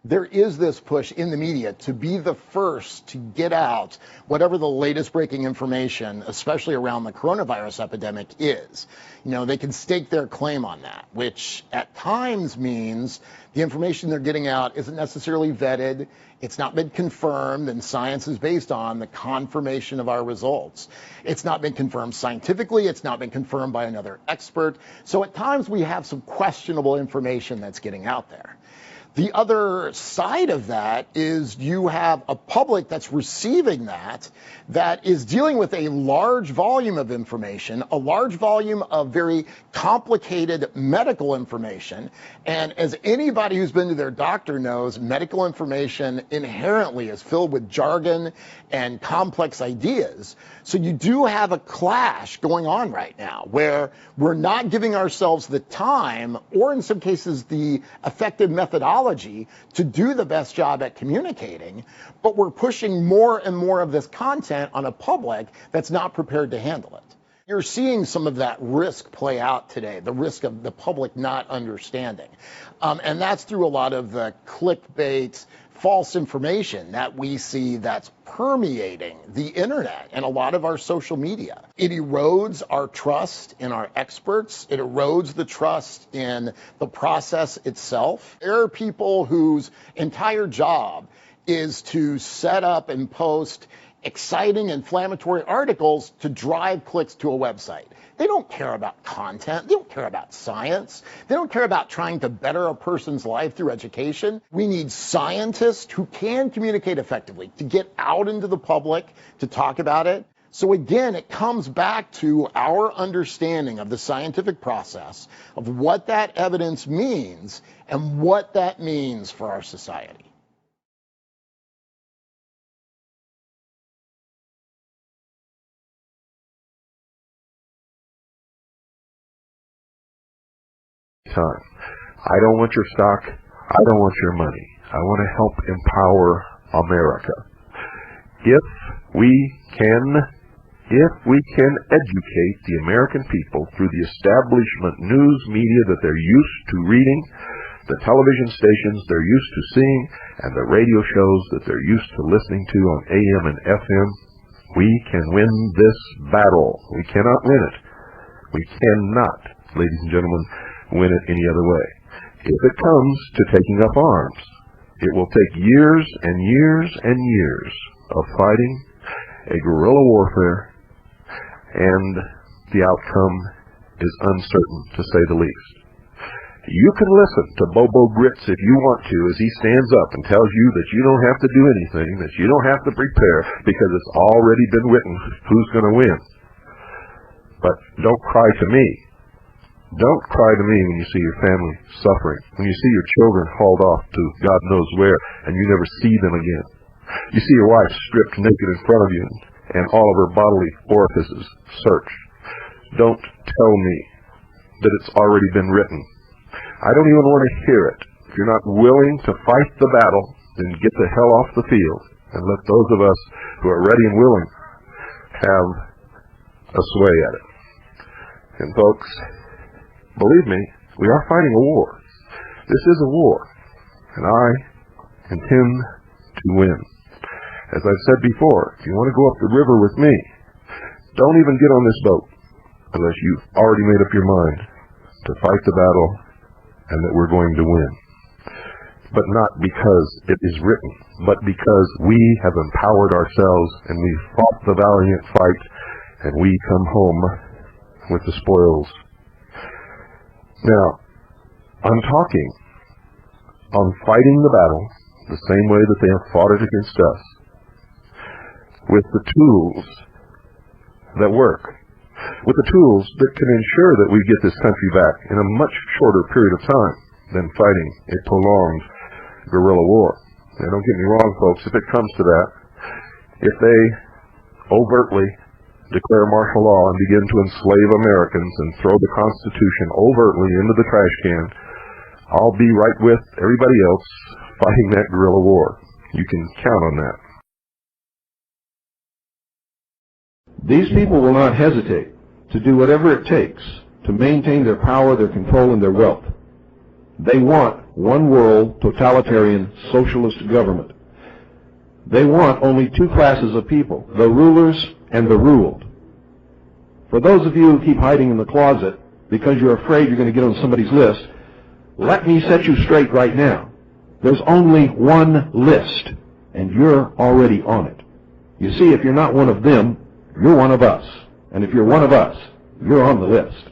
there is this push in the media to be the first to get out whatever the latest breaking information, especially around the coronavirus epidemic, is. You know, they can stake their claim on that, which at times means the information they're getting out isn't necessarily vetted. It's not been confirmed, and science is based on the confirmation of our results. It's not been confirmed scientifically. It's not been confirmed by another expert. So at times we have some questionable information that's getting out there. The other side of that is you have a public that's receiving that is dealing with a large volume of information, a large volume of very complicated medical information. And as anybody who's been to their doctor knows, medical information inherently is filled with jargon and complex ideas. So you do have a clash going on right now where we're not giving ourselves the time, or in some cases the effective methodology, to do the best job at communicating, but we're pushing more and more of this content on a public that's not prepared to handle it. You're seeing some of that risk play out today, the risk of the public not understanding. And that's through a lot of the clickbait, false information that we see that's permeating the internet and a lot of our social media. It erodes our trust in our experts. It erodes the trust in the process itself. There are people whose entire job is to set up and post exciting, inflammatory articles to drive clicks to a website. They don't care about content. They don't care about science. They don't care about trying to better a person's life through education. We need scientists who can communicate effectively to get out into the public to talk about it. So again, it comes back to our understanding of the scientific process, of what that evidence means and what that means for our society. Time. I don't want your stock. I don't want your money. I want to help empower America. If we can educate the American people through the establishment news media that they're used to reading, the television stations they're used to seeing, and the radio shows that they're used to listening to on AM and FM, we can win this battle. We cannot win it. We cannot, ladies and gentlemen, win it any other way. If it comes to taking up arms, it will take years and years and years of fighting a guerrilla warfare, and the outcome is uncertain, to say the least. You can listen to Bobo Grits if you want to, as he stands up and tells you that you don't have to do anything, that you don't have to prepare, because it's already been written who's going to win. But don't cry to me. Don't cry to me when you see your family suffering, when you see your children hauled off to God knows where, and you never see them again. You see your wife stripped naked in front of you, and all of her bodily orifices searched. Don't tell me that it's already been written. I don't even want to hear it. If you're not willing to fight the battle, then get the hell off the field, and let those of us who are ready and willing have a sway at it. And folks, believe me, we are fighting a war. This is a war, and I intend to win. As I've said before, if you want to go up the river with me, don't even get on this boat unless you've already made up your mind to fight the battle and that we're going to win. But not because it is written, but because we have empowered ourselves and we fought the valiant fight, and we come home with the spoils. Now, I'm talking on fighting the battle the same way that they have fought it against us, with the tools that work, with the tools that can ensure that we get this country back in a much shorter period of time than fighting a prolonged guerrilla war. Now, don't get me wrong, folks, if it comes to that, if they overtly declare martial law and begin to enslave Americans and throw the Constitution overtly into the trash can, I'll be right with everybody else fighting that guerrilla war. You can count on that. These people will not hesitate to do whatever it takes to maintain their power, their control, and their wealth. They want one world totalitarian socialist government. They want only two classes of people, the rulers and the ruled. For those of you who keep hiding in the closet because you're afraid you're going to get on somebody's list, let me set you straight right now. There's only one list, and you're already on it. You see, if you're not one of them, you're one of us. And if you're one of us, you're on the list.